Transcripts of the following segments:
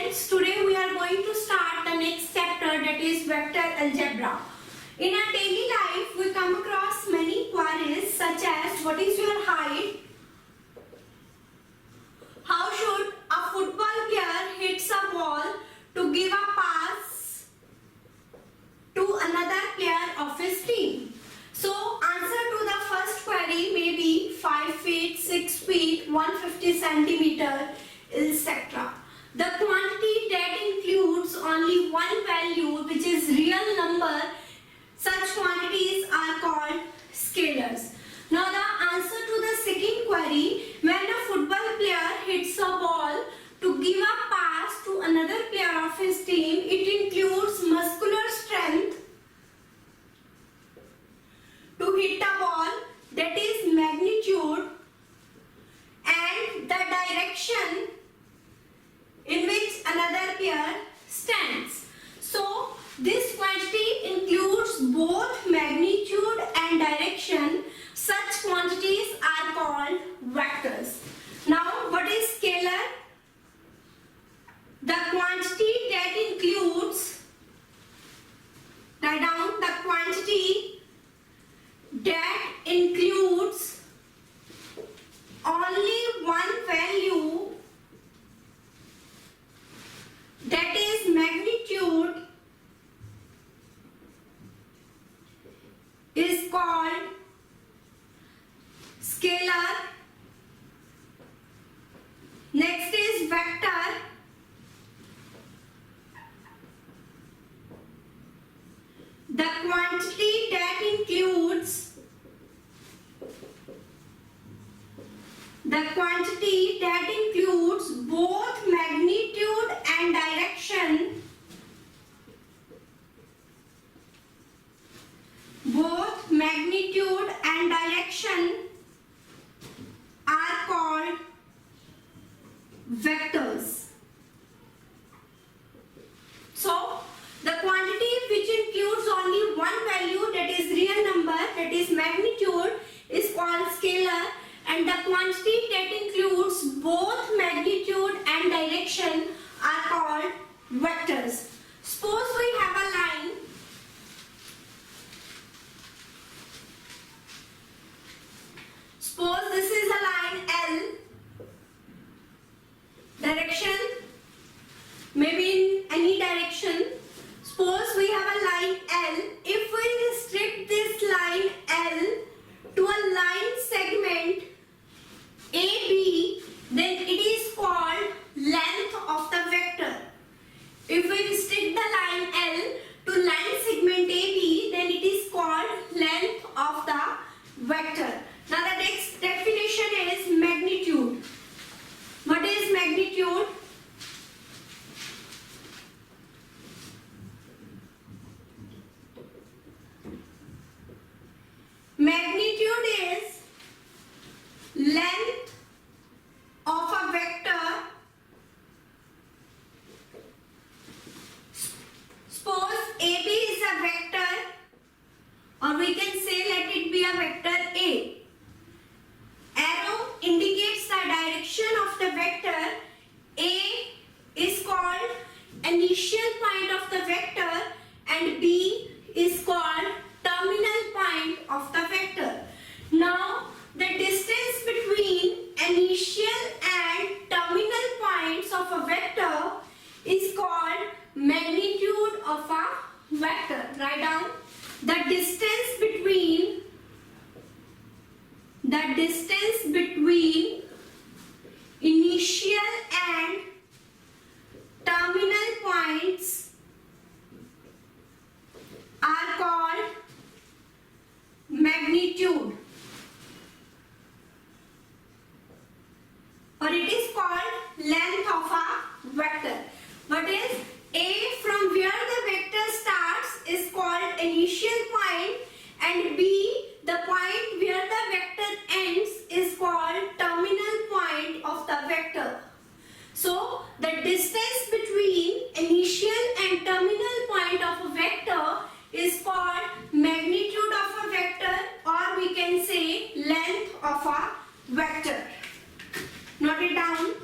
students, today we are going to start the next chapter, that is vector algebra. In our daily life, we come across many queries such as what is your height? How should a football player hit a ball to give a pass to another player of his team? So answer to the first query may be 5 feet, 6 feet, 150 centimeter, etc. The quantity that includes only one value, which is real number, such quantities are called scalars. Now the answer to the second query, when a football player hits a ball to give a pass to another player of his team, it includes muscular strength to hit a ball, that is magnitude, and the direction in which another player stands. So this quantity includes both magnitude and direction. Such quantities are called vectors. Now what is scalar? The quantity that includes, write down, the quantity that includes only one value, that is magnitude, is called scalar. Next is vector. The quantity that includes both magnitude and direction, are called vectors. So the quantity which includes only one value, that is real number, that is magnitude, is called scalar, and the quantity that includes both magnitude and direction are called vectors. Suppose we have a line. Suppose this is a line L. Direction may be in any direction. Suppose we have a line L. If we restrict this line L to a line segment AB, then it is called length of the vector. If we restrict the line L to line segment AB, then it is called length of the vector. Now the next definition is magnitude. What is magnitude? Magnitude is length of a vector. Suppose AB is a vector, or we can say let it be a vector A. Arrow indicates the direction of the vector. A is called initial point of the vector and B is called terminal point of the vector. Now the distance between initial and terminal points of a vector is called magnitude of a vector. Write down the distance between initial and terminal points are called magnitude, or it is called length of a vector. What is A, from where the vector starts, is called initial point, and B, the point where the vector ends, is called terminal point of the vector. So the distance between initial and terminal point of a vector is called magnitude of a vector, or we can say length of a vector. Note it down.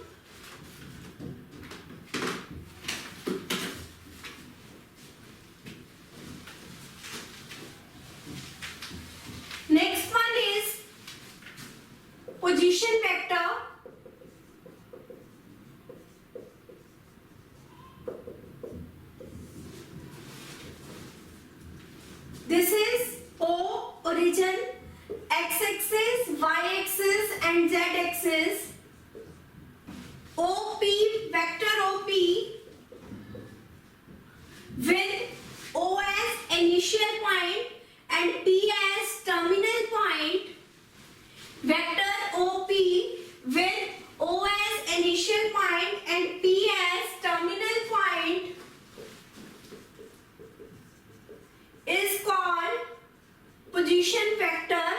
OP, vector OP with O as initial point and P as terminal point. Vector OP with O as initial point and P as terminal point is called position vector.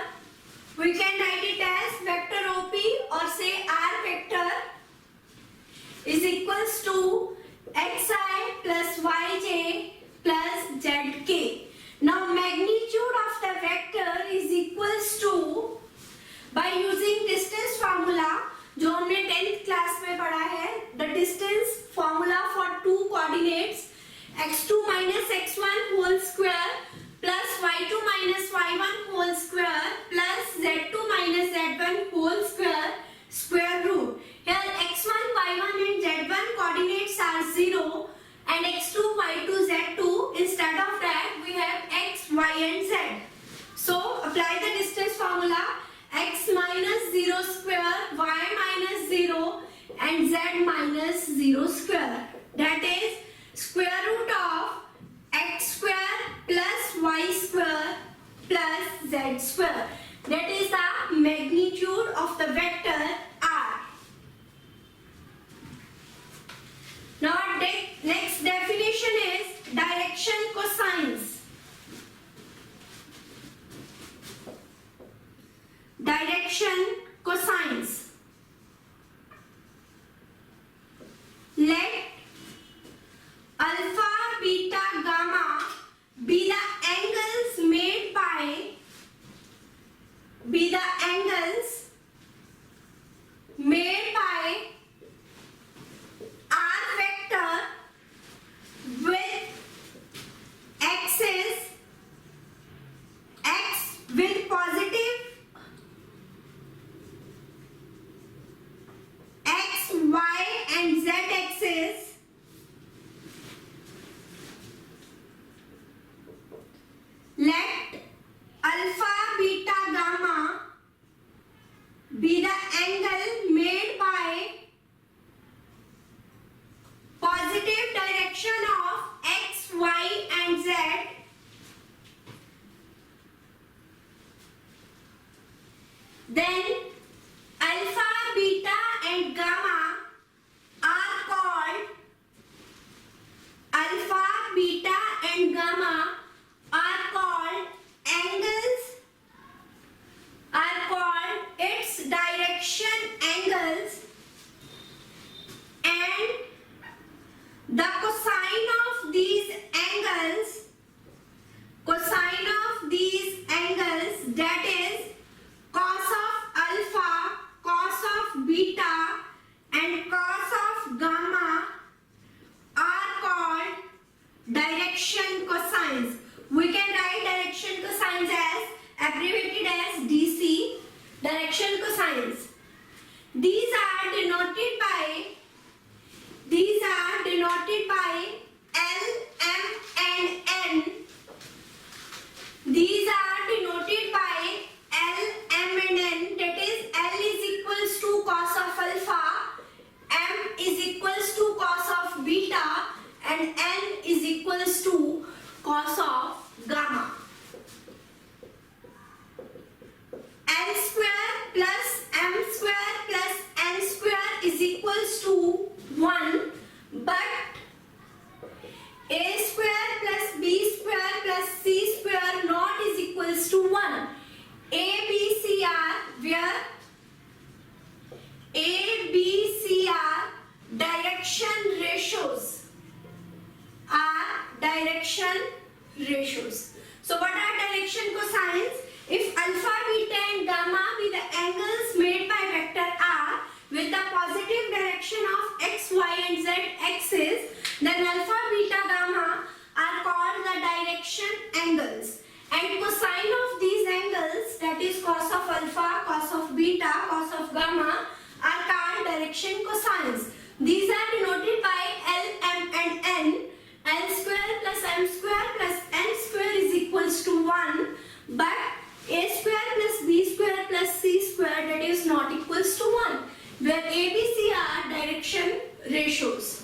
We can write it as vector OP or say R vector is equals to xi plus yj plus zk. Now magnitude of the vector is equals to, by using distance formula जो हमने 10th class में पढ़ा है, the distance formula for two coordinates x2 minus x1 whole square plus y2 minus y1 whole square plus z2 minus z1 whole square root. Here x1, y1 and z1 coordinates are 0 and x2, y2, z2. Instead of that we have x, y and z. So apply the distance formula. X minus 0 square, y minus 0 and z minus 0 square. That is square root of x square plus y square plus z square. That is the magnitude of the vector R. Now next definition is direction cosines. Direction cosines. Let alpha, beta, gamma be the angles made by R vector with axis x with positive x, y and z axis let alpha, beta, gamma be the angle made by positive direction of x, y and z then alpha, beta and gamma are called angles, are called its direction angles, and the cosine of these angles, that is cos of alpha, cos of beta and cos of gamma are called direction cosines. We can write direction cosines as abbreviated as DC, direction cosines. These are denoted by L, M and N. These are denoted by L, M and N. That is L is equals to cos of alpha, M is equals to cos of beta and N is equals to cos of gamma. L square plus M square plus N square is equals to 1, but A square plus B square plus C square not is equals to 1. A, B, C are where A, B, C are direction ratios. So what are direction cosines? If alpha, beta and gamma be the angles made by vector R with the positive direction of x, y and z axis, then alpha, beta, gamma are called the direction angles. And cosine of these angles, that is cos of alpha, cos of beta, cos of gamma, are called direction cosines. These are denoted by L, M and N. L square plus M square plus N square is equals to 1, but A square plus B square plus C square, that is not equals to 1, where A, B, C are are direction ratios.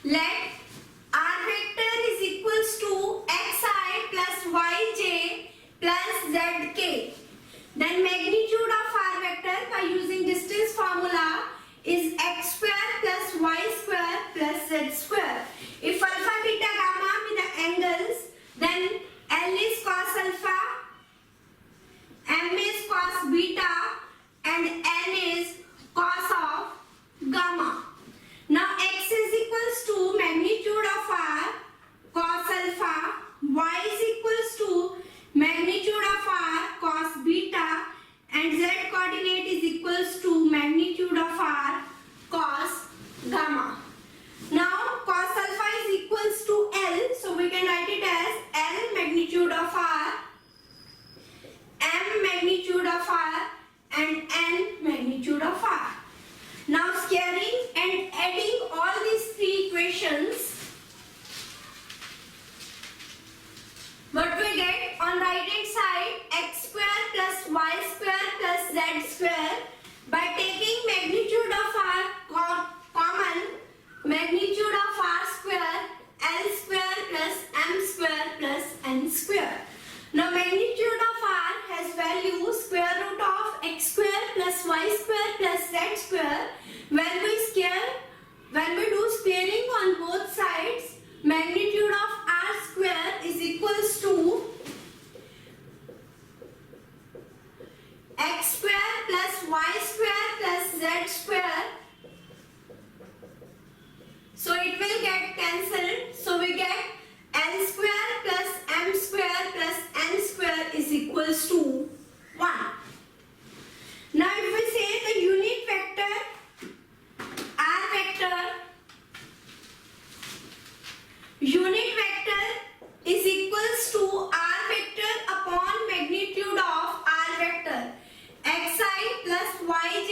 Let R vector is equals to xi plus yj plus zk. Then magnitude of R vector by using distance formula is x square plus y square plus z square. If alpha, beta, gamma be the angles, then L is cos alpha, M is cos beta, and N is cos of gamma. Now x is equals to magnitude of R cos alpha, y is equals to magnitude of R cos beta, and z coordinate is equals to magnitude of R cos gamma. Now cos alpha is equals to L, so we can write it as L magnitude of R, M magnitude of R, and N magnitude of R. Now squaring and adding all these three equations, what we get on right hand side, x square plus y square plus z square. By taking magnitude of R common, magnitude of R square, L square plus M square plus N square. Now magnitude of R has value square root of x square plus y square plus z square. When we do squaring on both sides, magnitude of R square is equals to x square plus y square plus z square. So it will get cancelled. So we get L square plus M square plus N square is equals to 1. Now if we say the unit vector R vector, unit vector is equals to R vector upon magnitude of R vector, xi plus yj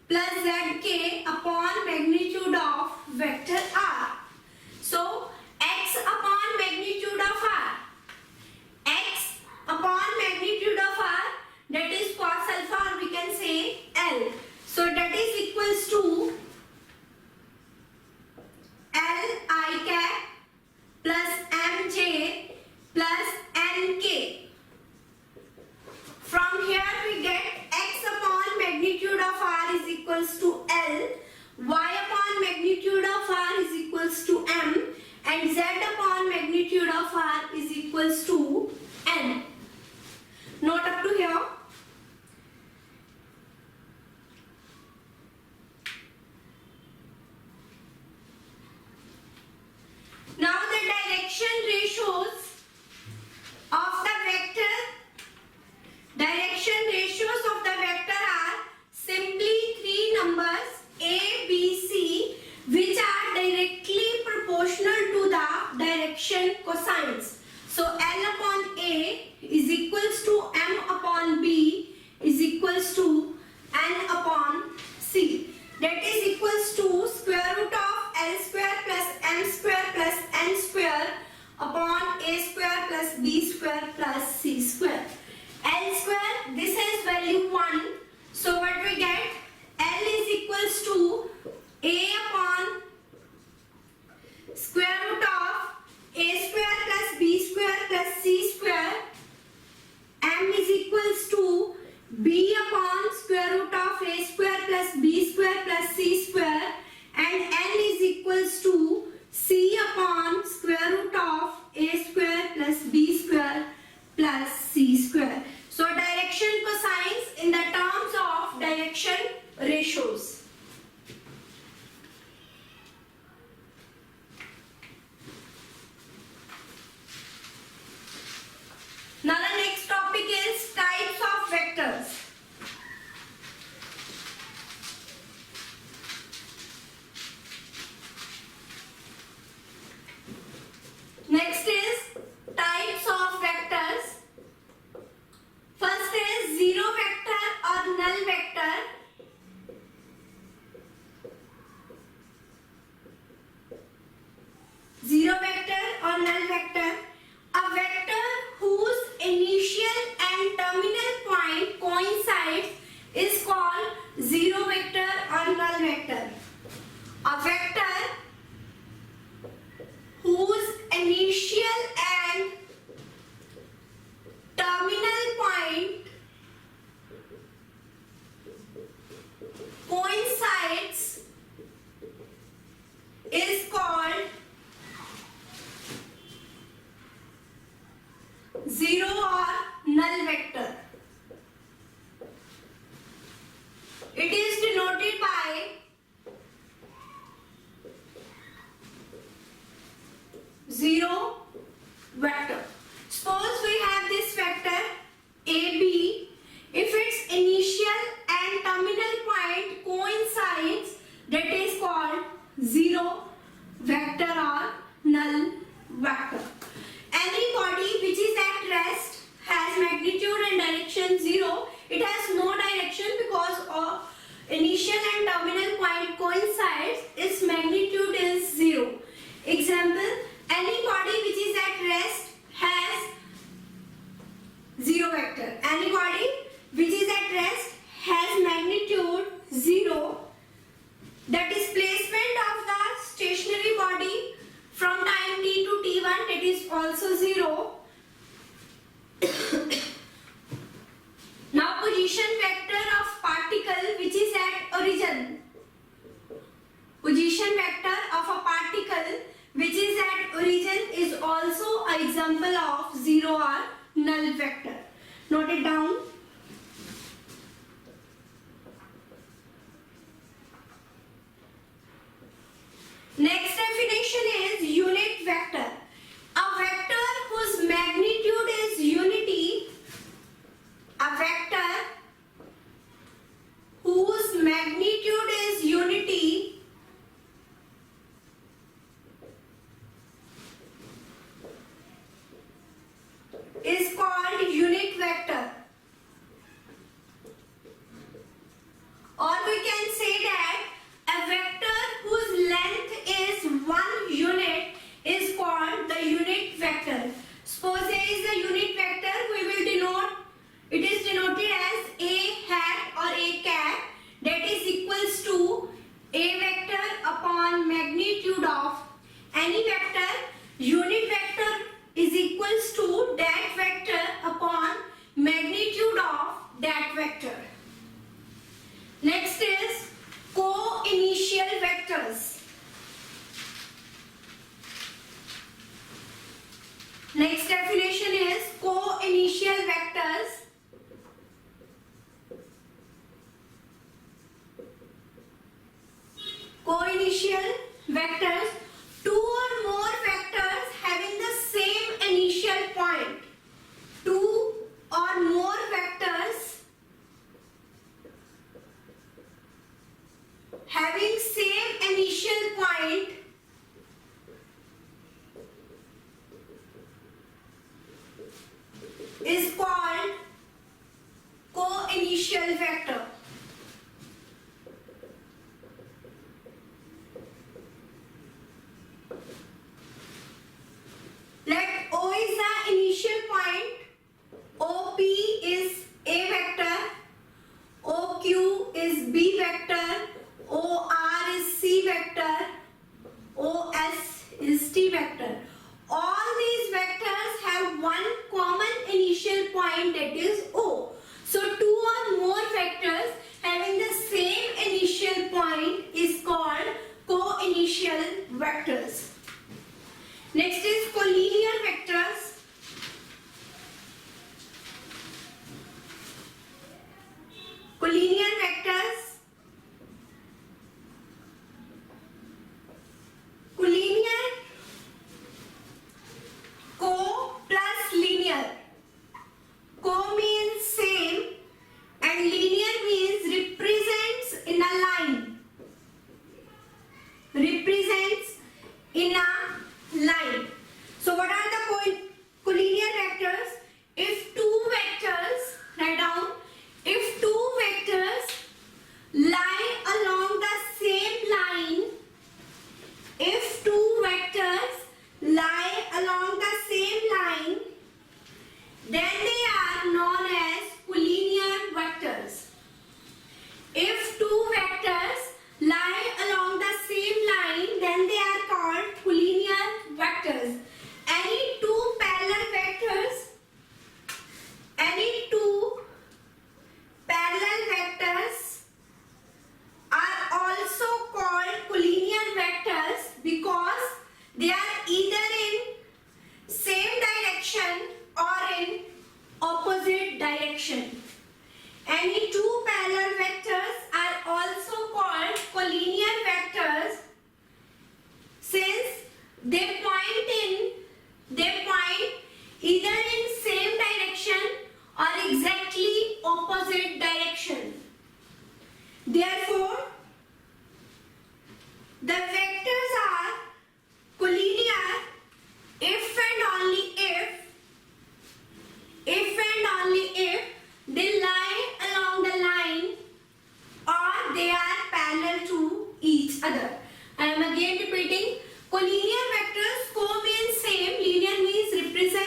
plus zk upon magnitude of vector R. So x upon magnitude of R, x upon magnitude of R, that is cos alpha, or we can say L. So that is equals to L I cap plus mj plus nk. From here we get x upon magnitude of R is equals to L, y upon magnitude of R is equals to M, and z upon magnitude of R is equals to N. Note up to here. Now the direction ratios of the vector, are simply three numbers A, B, C, which are directly proportional to the direction cosines. So L upon A is equals to M upon B is equals to N upon C. That is equals to square root of L square plus M square plus N square upon A square plus B square plus C square. L square, this has value 1. So what we get? L is equals to A upon square root of A square plus B square plus C square. M is equals to B upon square root of A square plus B square plus C square. And N is equals to C upon square root of A square plus B square plus C zero or null vector. It is denoted by zero vector. Suppose we have this vector AB. If its initial and terminal point coincides, that is called zero vector or null vector. Any body which is at rest has magnitude and direction 0. It has no direction because of initial and terminal point coincides. Its magnitude is 0. Example, any body which is at rest has 0 vector. Any body which is at rest has magnitude 0. The displacement of the stationary body from time t to t1, it is also 0. Now position vector of particle which is at origin. Position vector of a particle which is at origin is also an example of 0 or null vector. Note it down. Next definition is unit vector. A vector whose magnitude is unity. A vector whose magnitude is unity is called unit vector. Or we can say that a vector whose length is 1 unit is called the unit vector. Suppose there is a unit vector, we will denote, it is denoted as a hat or a cap, that is equals to a vector upon magnitude of any vector. Unit vector is equals to that vector upon magnitude of that vector. Next is co-initial vectors. Next definition is co-initial vectors. Co-initial vectors, two or more vectors having the same initial point. Two or more vectors having same initial point is called